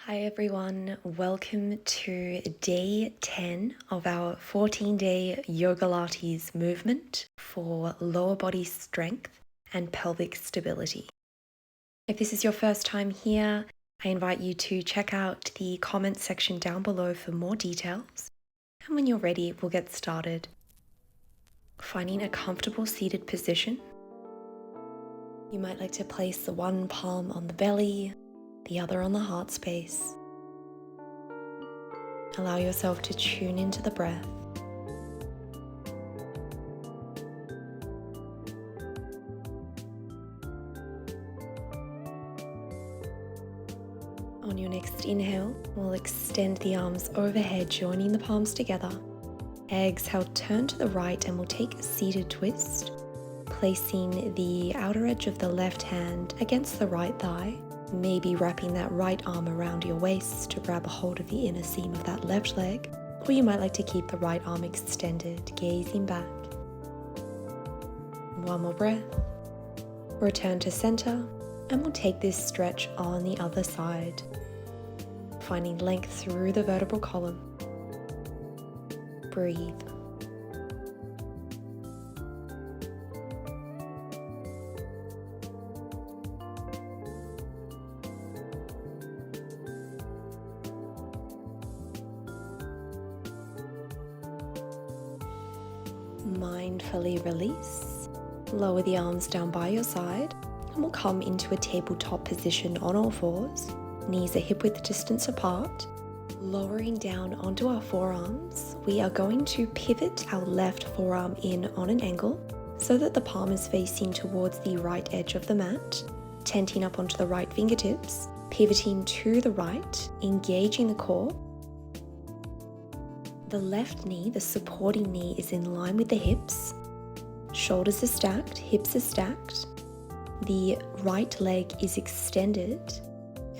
Hi everyone, welcome to day 10 of our 14-day Yogalates movement for lower body strength and pelvic stability. If this is your first time here, I invite you to check out the comment section down below for more details. And when you're ready, we'll get started. Finding a comfortable seated position. You might like to place the one palm on the belly, the other on the heart space. Allow yourself to tune into the breath. On your next inhale, we'll extend the arms overhead, joining the palms together. Exhale, turn to the right and we'll take a seated twist, placing the outer edge of the left hand against the right thigh. Maybe wrapping that right arm around your waist to grab a hold of the inner seam of that left leg, or you might like to keep the right arm extended, gazing back. One more breath. Return to center, and we'll take this stretch on the other side, finding length through the vertebral column. Breathe. Mindfully release. Lower the arms down by your side and we'll come into a tabletop position on all fours. Knees are hip-width distance apart. Lowering down onto our forearms, we are going to pivot our left forearm in on an angle so that the palm is facing towards the right edge of the mat, tenting up onto the right fingertips, pivoting to the right, engaging the core. The left knee, the supporting knee, is in line with the hips. Shoulders are stacked, hips are stacked. The right leg is extended,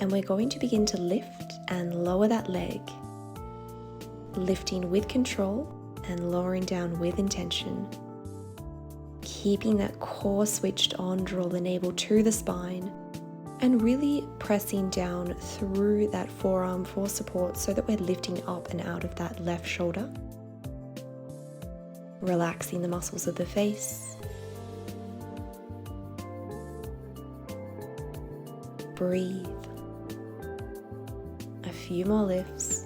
and we're going to begin to lift and lower that leg. Lifting with control and lowering down with intention. Keeping that core switched on, draw the navel to the spine, and really pressing down through that forearm for support so that we're lifting up and out of that left shoulder. Relaxing the muscles of the face. Breathe. A few more lifts.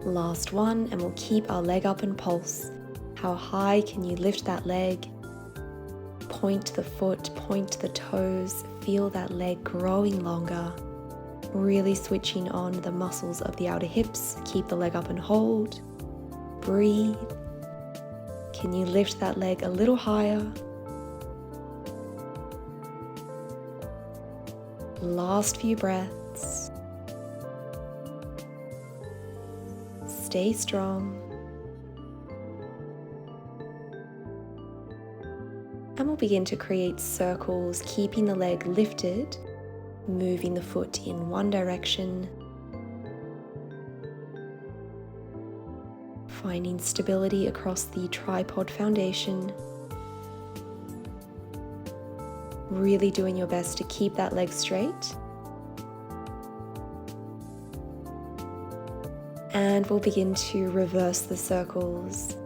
Last one, and we'll keep our leg up and pulse. How high can you lift that leg? Point the foot, point the toes, feel that leg growing longer. Really switching on the muscles of the outer hips. Keep the leg up and hold. Breathe. Can you lift that leg a little higher? Last few breaths. Stay strong. And we'll begin to create circles, keeping the leg lifted, moving the foot in one direction, finding stability across the tripod foundation, really doing your best to keep that leg straight. And we'll begin to reverse the circles.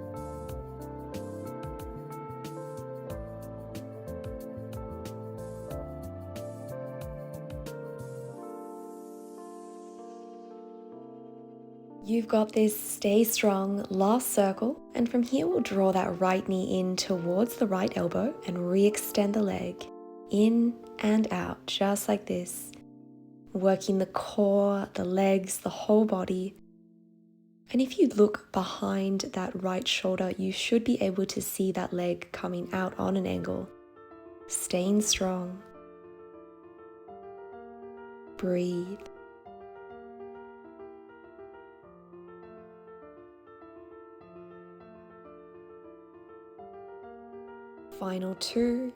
You've got this. Stay strong. Last circle, and from here we'll draw that right knee in towards the right elbow and re-extend the leg in and out, just like this, working the core, the legs, the whole body. And if you look behind that right shoulder, you should be able to see that leg coming out on an angle. Staying strong. Breathe. Final two.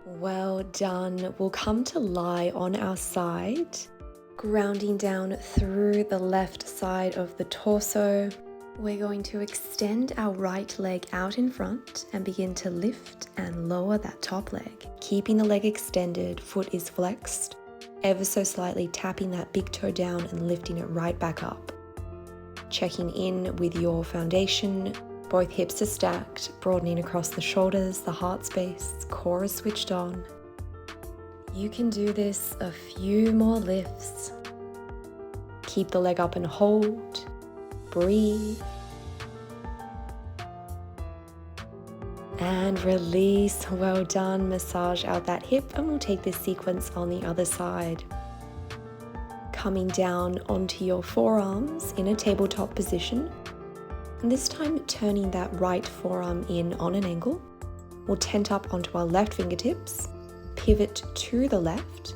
Well done. We'll come to lie on our side, grounding down through the left side of the torso, We're going to extend our right leg out in front and begin to lift and lower that top leg. Keeping the leg extended, foot is flexed, ever so slightly tapping that big toe down and lifting it right back up. Checking in with your foundation, both hips are stacked, broadening across the shoulders, the heart space, core is switched on. You can do this a few more lifts. Keep the leg up and hold. Breathe. And release. Well done. Massage out that hip, and we'll take this sequence on the other side. Coming down onto your forearms in a tabletop position. And this time turning that right forearm in on an angle. We'll tent up onto our left fingertips. Pivot to the left.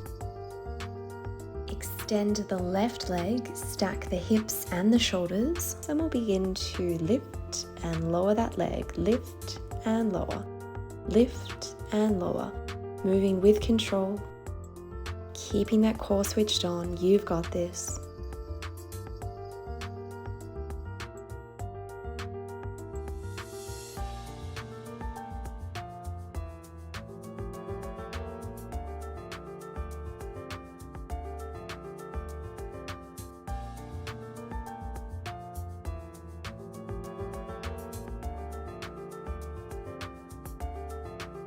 Extend the left leg, stack the hips and the shoulders, and we'll begin to lift and lower that leg. Lift and lower. Lift and lower. Moving with control. Keeping that core switched on. You've got this.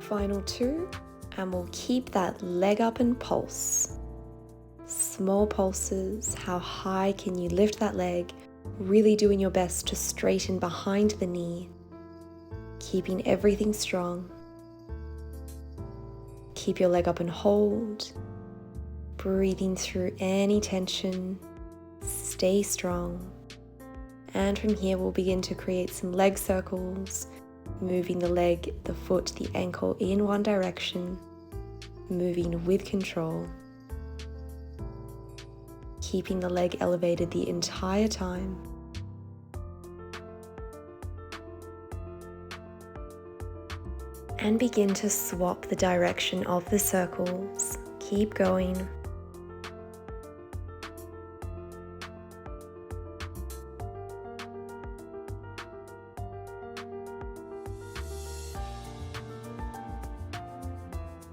Final two, and we'll keep that leg up and pulse. Small pulses. How high can you lift that leg? Really doing your best to straighten behind the knee. Keeping everything strong. Keep your leg up and hold. Breathing through any tension. Stay strong. And from here we'll begin to create some leg circles. Moving the leg, the foot, the ankle in one direction, moving with control, keeping the leg elevated the entire time. And begin to swap the direction of the circles. Keep going.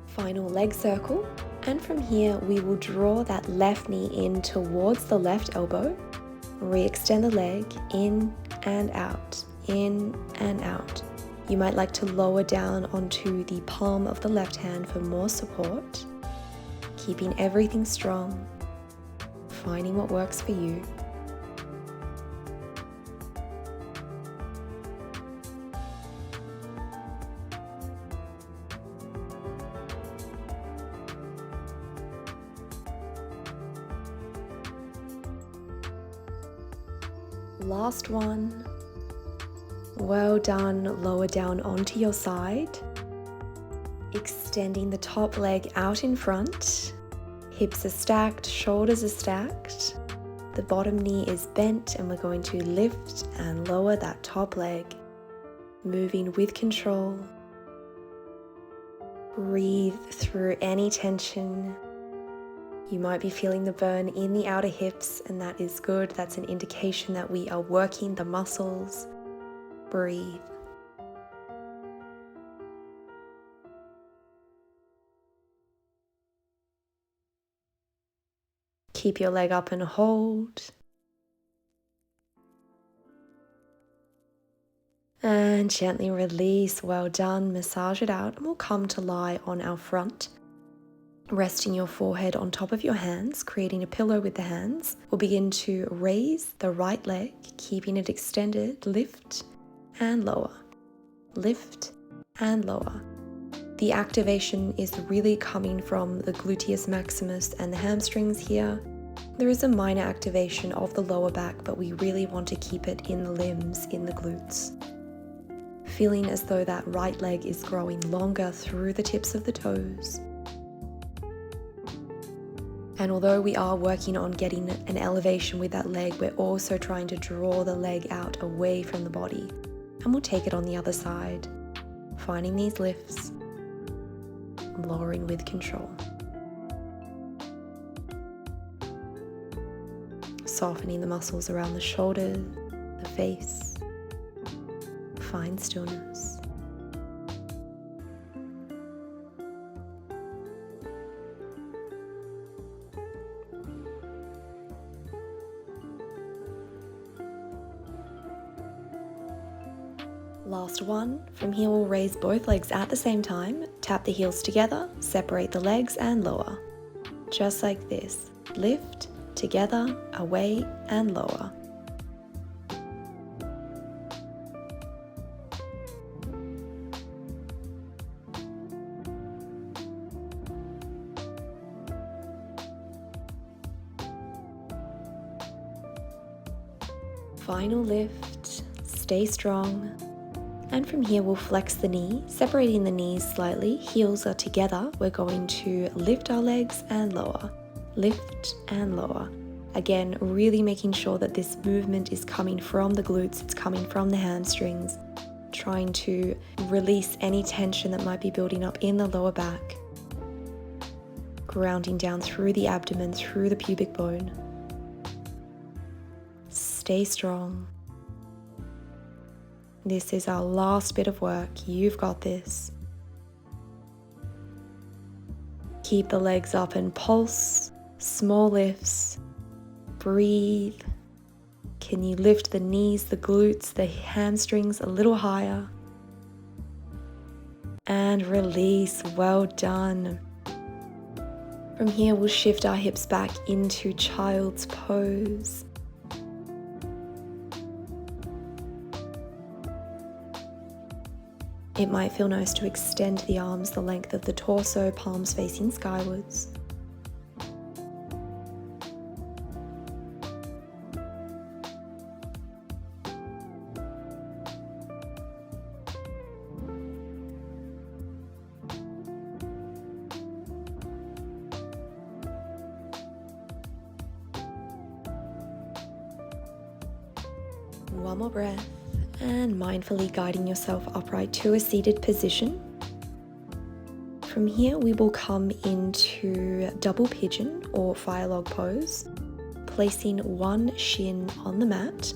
Final leg circle, and from here we will draw that left knee in towards the left elbow, re-extend the leg in and out, in and out. You might like to lower down onto the palm of the left hand for more support, keeping everything strong, finding what works for you. Last one. Well done. Lower down onto your side. Extending the top leg out in front. Hips are stacked, shoulders are stacked. The bottom knee is bent, and we're going to lift and lower that top leg. Moving with control. Breathe through any tension. You might be feeling the burn in the outer hips, and that is good. That's an indication that we are working the muscles. Breathe. Keep your leg up and hold. And gently release. Well done. Massage it out, and we'll come to lie on our front. Resting your forehead on top of your hands, creating a pillow with the hands. We'll begin to raise the right leg, keeping it extended. Lift and lower. Lift and lower. The activation is really coming from the gluteus maximus and the hamstrings here. There is a minor activation of the lower back, but we really want to keep it in the limbs, in the glutes. Feeling as though that right leg is growing longer through the tips of the toes. And although we are working on getting an elevation with that leg, we're also trying to draw the leg out away from the body. And we'll take it on the other side, finding these lifts, lowering with control. Softening the muscles around the shoulders, the face. find stillness. Last one. From here we'll raise both legs at the same time, tap the heels together, separate the legs and lower. Just like this. Lift, together, away and lower. Final lift, stay strong. And from here we'll flex the knee, separating the knees slightly, heels are together. We're going to lift our legs and lower, lift and lower. Again, really making sure that this movement is coming from the glutes, it's coming from the hamstrings, trying to release any tension that might be building up in the lower back, grounding down through the abdomen, through the pubic bone. Stay strong. This is our last bit of work. You've got this. Keep the legs up and pulse. Small lifts. Breathe. Can you lift the knees, the glutes, the hamstrings a little higher? And release. Well done. From here, we'll shift our hips back into child's pose. It might feel nice to extend the arms the length of the torso, palms facing skywards. One more breath. And mindfully guiding yourself upright to a seated position. From here we will come into double pigeon or fire log pose, placing one shin on the mat.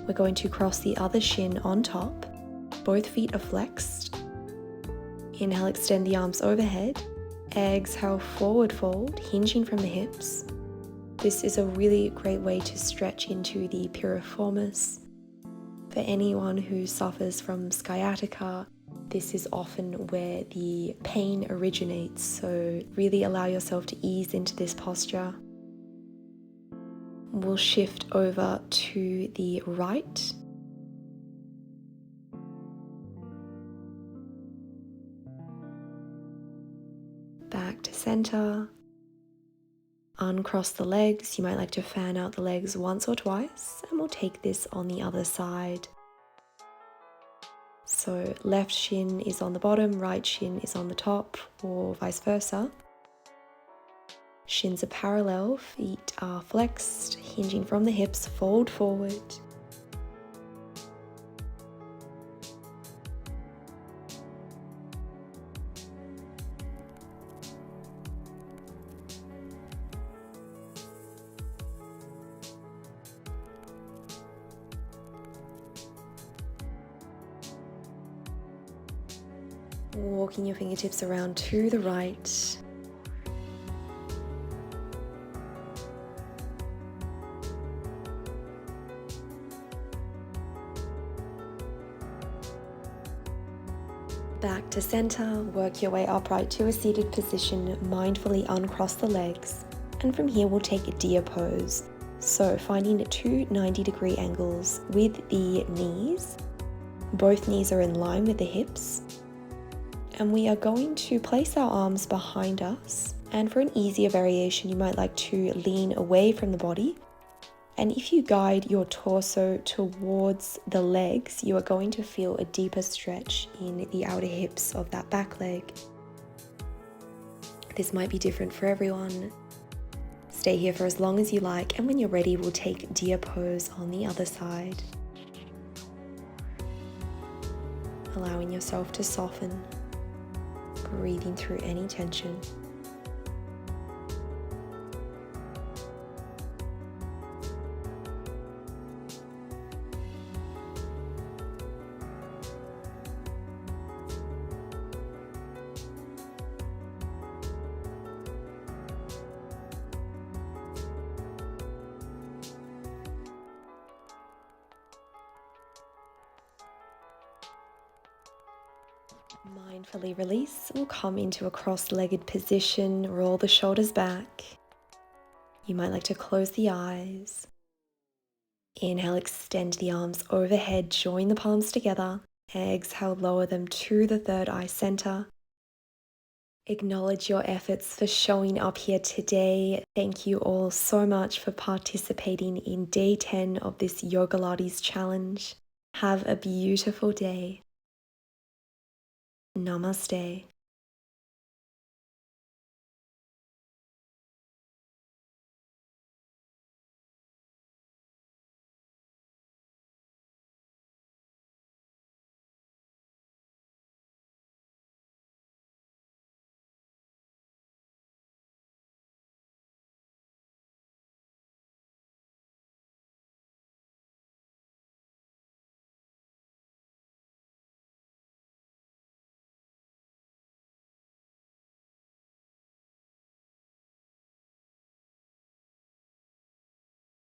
We're going to cross the other shin on top. Both feet are flexed. Inhale, extend the arms overhead. Exhale, forward fold, hinging from the hips. This is a really great way to stretch into the piriformis. For anyone who suffers from sciatica, this is often where the pain originates, so really allow yourself to ease into this posture. We'll shift over to the right. Back to center. Uncross the legs. You might like to fan out the legs once or twice, and we'll take this on the other side. So left shin is on the bottom, right shin is on the top, or vice versa. Shins are parallel, feet are flexed, hinging from the hips, fold forward. Walking your fingertips around to the right. Back to center, work your way upright to a seated position, mindfully uncross the legs. And from here we'll take a deer pose. So finding two 90-degree angles with the knees. Both knees are in line with the hips. And we are going to place our arms behind us. And for an easier variation, you might like to lean away from the body. And if you guide your torso towards the legs, you are going to feel a deeper stretch in the outer hips of that back leg. This might be different for everyone. Stay here for as long as you like, and when you're ready, we'll take deer pose on the other side. Allowing yourself to soften. Breathing through any tension. Mindfully release. We'll come into a cross-legged position, roll the shoulders back. You might like to close the eyes. Inhale, extend the arms overhead, join the palms together. Exhale, lower them to the third eye center. Acknowledge your efforts for showing up here today. Thank you all so much for participating in day 10 of this Yogalates challenge. Have a beautiful day. Namaste.